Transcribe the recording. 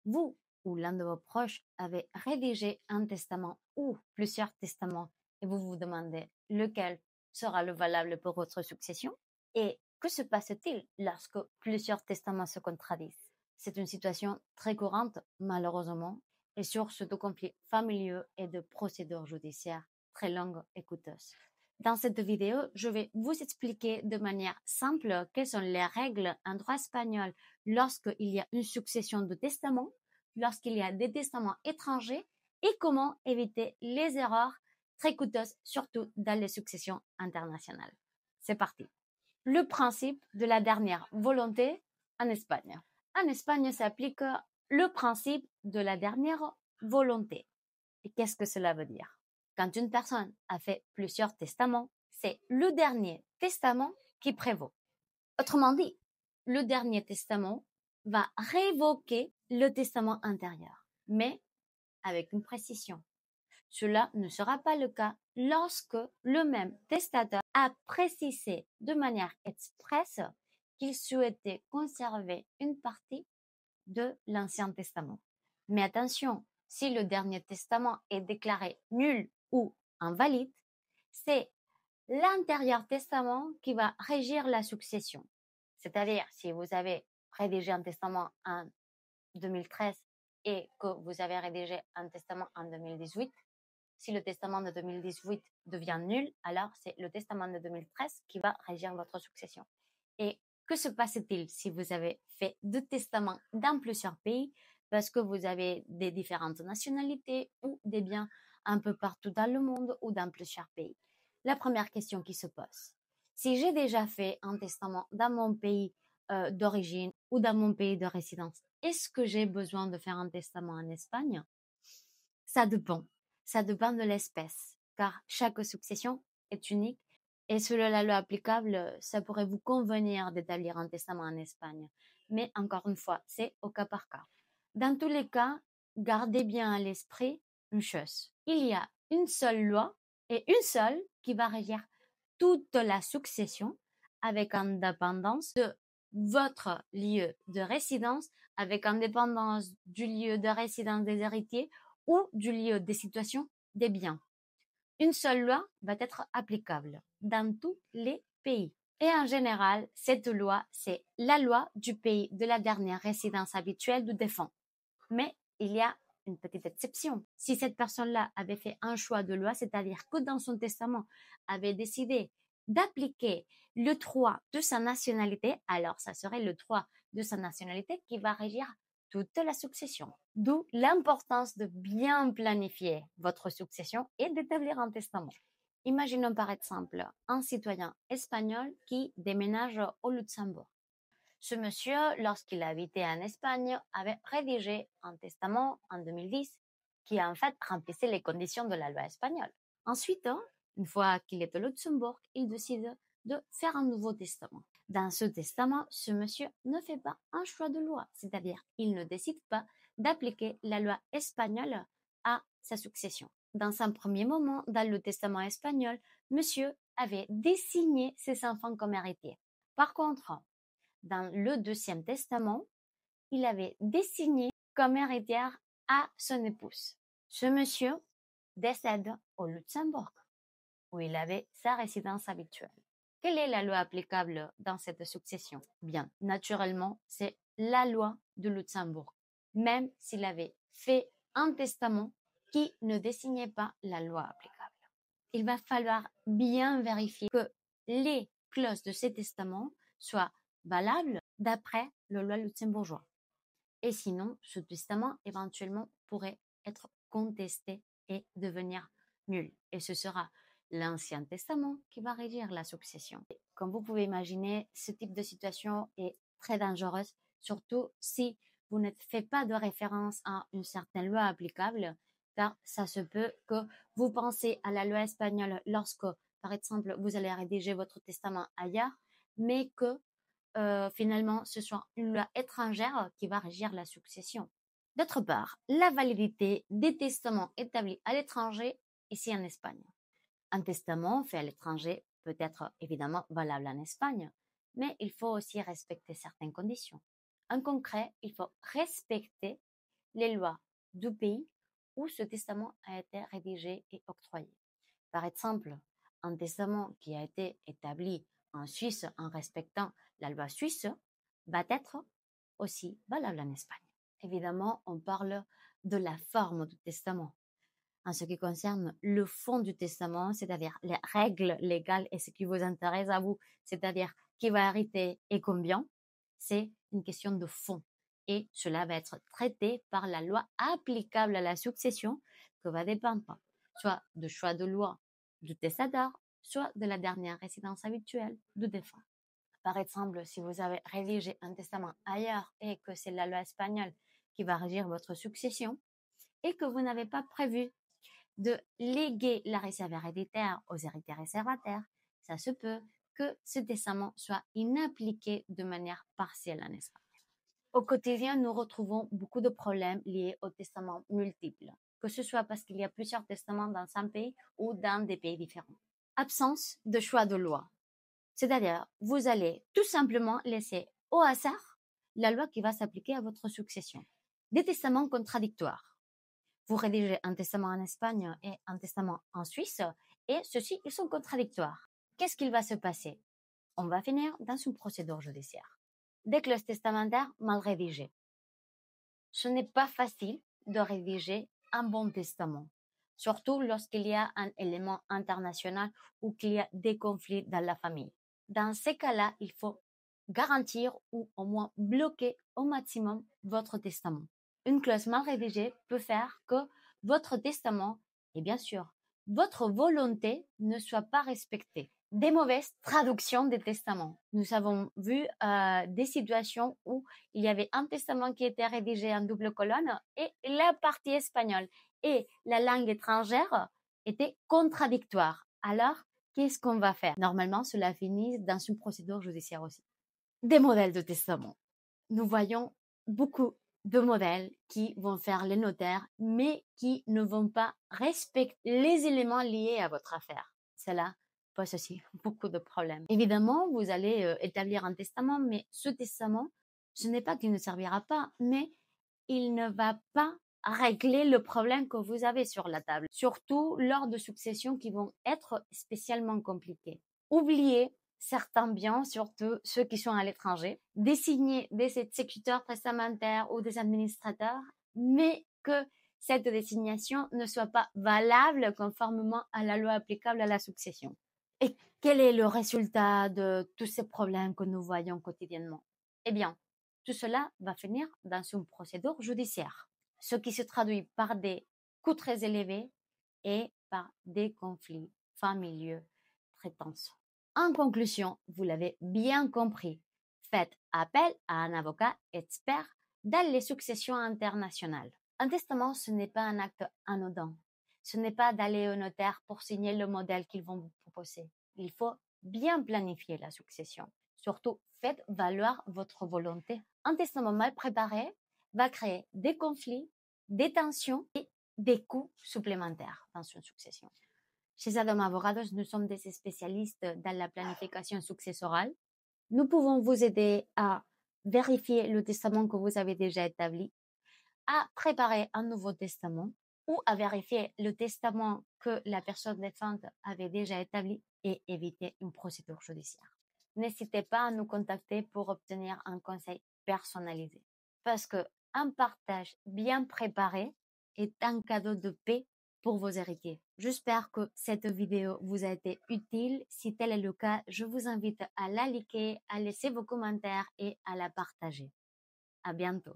vous ou l'un de vos proches avez rédigé un testament ou plusieurs testaments et vous vous demandez lequel sera le valable pour votre succession? Et que se passe-t-il lorsque plusieurs testaments se contradisent? C'est une situation très courante, malheureusement, et source de conflits familiaux et de procédures judiciaires très longues et coûteuses. Dans cette vidéo, je vais vous expliquer de manière simple quelles sont les règles en droit espagnol lorsqu'il y a une succession de testaments, lorsqu'il y a des testaments étrangers et comment éviter les erreurs très coûteuses, surtout dans les successions internationales. C'est parti. Le principe de la dernière volonté en Espagne. En Espagne s'applique le principe de la dernière volonté. Et qu'est-ce que cela veut dire? Quand une personne a fait plusieurs testaments, c'est le dernier testament qui prévaut. Autrement dit, le dernier testament va révoquer le testament antérieur, mais avec une précision. Cela ne sera pas le cas lorsque le même testateur a précisé de manière expresse qu'il souhaitait conserver une partie de l'Ancien Testament. Mais attention, si le dernier testament est déclaré nul ou invalide, c'est l'antérieur testament qui va régir la succession. C'est-à-dire, si vous avez rédigé un testament en 2013 et que vous avez rédigé un testament en 2018, si le testament de 2018 devient nul, alors c'est le testament de 2013 qui va régir votre succession. Et que se passe-t-il si vous avez fait deux testaments dans plusieurs pays parce que vous avez des différentes nationalités ou des biens un peu partout dans le monde ou dans plusieurs pays? La première question qui se pose, si j'ai déjà fait un testament dans mon pays d'origine ou dans mon pays de résidence, est-ce que j'ai besoin de faire un testament en Espagne? Ça dépend. Ça dépend de l'espèce, car chaque succession est unique et selon la loi applicable, ça pourrait vous convenir d'établir un testament en Espagne. Mais encore une fois, c'est au cas par cas. Dans tous les cas, gardez bien à l'esprit une chose. Il y a une seule loi et une seule qui va régir toute la succession avec indépendance de votre lieu de résidence, avec indépendance du lieu de résidence des héritiers ou du lieu des situations des biens. Une seule loi va être applicable dans tous les pays. Et en général, cette loi, c'est la loi du pays de la dernière résidence habituelle du défunt. Mais il y a une petite exception. Si cette personne-là avait fait un choix de loi, c'est-à-dire que dans son testament avait décidé d'appliquer le droit de sa nationalité, alors ça serait le droit de sa nationalité qui va régir toute la succession. D'où l'importance de bien planifier votre succession et d'établir un testament. Imaginons par exemple un citoyen espagnol qui déménage au Luxembourg. Ce monsieur, lorsqu'il habitait en Espagne, avait rédigé un testament en 2010 qui en fait remplissait les conditions de la loi espagnole. Ensuite, une fois qu'il est au Luxembourg, il décide de faire un nouveau testament. Dans ce testament, ce monsieur ne fait pas un choix de loi, c'est-à-dire il ne décide pas d'appliquer la loi espagnole à sa succession. Dans un premier moment, dans le testament espagnol, monsieur avait désigné ses enfants comme héritiers. Par contre, dans le Deuxième Testament, il avait désigné comme héritière à son épouse. Ce monsieur décède au Luxembourg, où il avait sa résidence habituelle. Quelle est la loi applicable dans cette succession? Bien, naturellement, c'est la loi de Luxembourg, même s'il avait fait un testament qui ne désignait pas la loi applicable. Il va falloir bien vérifier que les clauses de ces testaments soient valables d'après le loi luxembourgeois. Et sinon, ce testament éventuellement pourrait être contesté et devenir nul. Et ce sera l'Ancien Testament qui va régir la succession. Comme vous pouvez imaginer, ce type de situation est très dangereuse, surtout si vous ne faites pas de référence à une certaine loi applicable, car ça se peut que vous pensez à la loi espagnole lorsque, par exemple, vous allez rédiger votre testament ailleurs, mais que finalement, ce soit une loi étrangère qui va régir la succession. D'autre part, la validité des testaments établis à l'étranger, ici en Espagne. Un testament fait à l'étranger peut être évidemment valable en Espagne, mais il faut aussi respecter certaines conditions. En concret, il faut respecter les lois du pays où ce testament a été rédigé et octroyé. Par exemple, un testament qui a été établi en Suisse en respectant la loi suisse va être aussi valable en Espagne. Évidemment, on parle de la forme du testament. En ce qui concerne le fond du testament, c'est-à-dire les règles légales et ce qui vous intéresse à vous, c'est-à-dire qui va hériter et combien, c'est une question de fond. Et cela va être traité par la loi applicable à la succession, que va dépendre soit du choix de loi du testateur, soit de la dernière résidence habituelle du défunt. Par exemple, si vous avez rédigé un testament ailleurs et que c'est la loi espagnole qui va régir votre succession et que vous n'avez pas prévu de léguer la réserve héréditaire aux héritiers réservataires, ça se peut que ce testament soit inappliqué de manière partielle en Espagne. Au quotidien, nous retrouvons beaucoup de problèmes liés aux testaments multiples, que ce soit parce qu'il y a plusieurs testaments dans un pays ou dans des pays différents. Absence de choix de loi. C'est-à-dire, vous allez tout simplement laisser au hasard la loi qui va s'appliquer à votre succession. Des testaments contradictoires. Vous rédigez un testament en Espagne et un testament en Suisse, et ceux-ci, ils sont contradictoires. Qu'est-ce qu'il va se passer? On va finir dans une procédure judiciaire. Déclasse testamentaire mal rédigé. Ce n'est pas facile de rédiger un bon testament, surtout lorsqu'il y a un élément international ou qu'il y a des conflits dans la famille. Dans ces cas-là, il faut garantir ou au moins bloquer au maximum votre testament. Une clause mal rédigée peut faire que votre testament et bien sûr votre volonté ne soit pas respectée. Des mauvaises traductions des testaments. Nous avons vu des situations où il y avait un testament qui était rédigé en double colonne et la partie espagnole et la langue étrangère étaient contradictoires. Alors, qu'est-ce qu'on va faire? Normalement, cela finit dans une procédure judiciaire aussi. Des modèles de testament. Nous voyons beaucoup de modèles qui vont faire les notaires, mais qui ne vont pas respecter les éléments liés à votre affaire. Cela pose aussi beaucoup de problèmes. Évidemment, vous allez établir un testament, mais ce testament, ce n'est pas qu'il ne servira pas, mais il ne va pas régler le problème que vous avez sur la table, surtout lors de successions qui vont être spécialement compliquées. Oubliez certains biens, surtout ceux qui sont à l'étranger, désigner des exécuteurs testamentaires ou des administrateurs, mais que cette désignation ne soit pas valable conformément à la loi applicable à la succession. Et quel est le résultat de tous ces problèmes que nous voyons quotidiennement? Eh bien, tout cela va finir dans une procédure judiciaire, ce qui se traduit par des coûts très élevés et par des conflits familiaux très tenses. En conclusion, vous l'avez bien compris, faites appel à un avocat expert dans les successions internationales. Un testament, ce n'est pas un acte anodin. Ce n'est pas d'aller au notaire pour signer le modèle qu'ils vont vous proposer. Il faut bien planifier la succession. Surtout, faites valoir votre volonté. Un testament mal préparé va créer des conflits, des tensions et des coûts supplémentaires dans une succession. Chez Adam Avogados, nous sommes des spécialistes dans la planification successorale. Nous pouvons vous aider à vérifier le testament que vous avez déjà établi, à préparer un nouveau testament ou à vérifier le testament que la personne défunte avait déjà établi et éviter une procédure judiciaire. N'hésitez pas à nous contacter pour obtenir un conseil personnalisé parce que un partage bien préparé est un cadeau de paix pour vos héritiers. J'espère que cette vidéo vous a été utile. Si tel est le cas, je vous invite à la liker, à laisser vos commentaires et à la partager. À bientôt.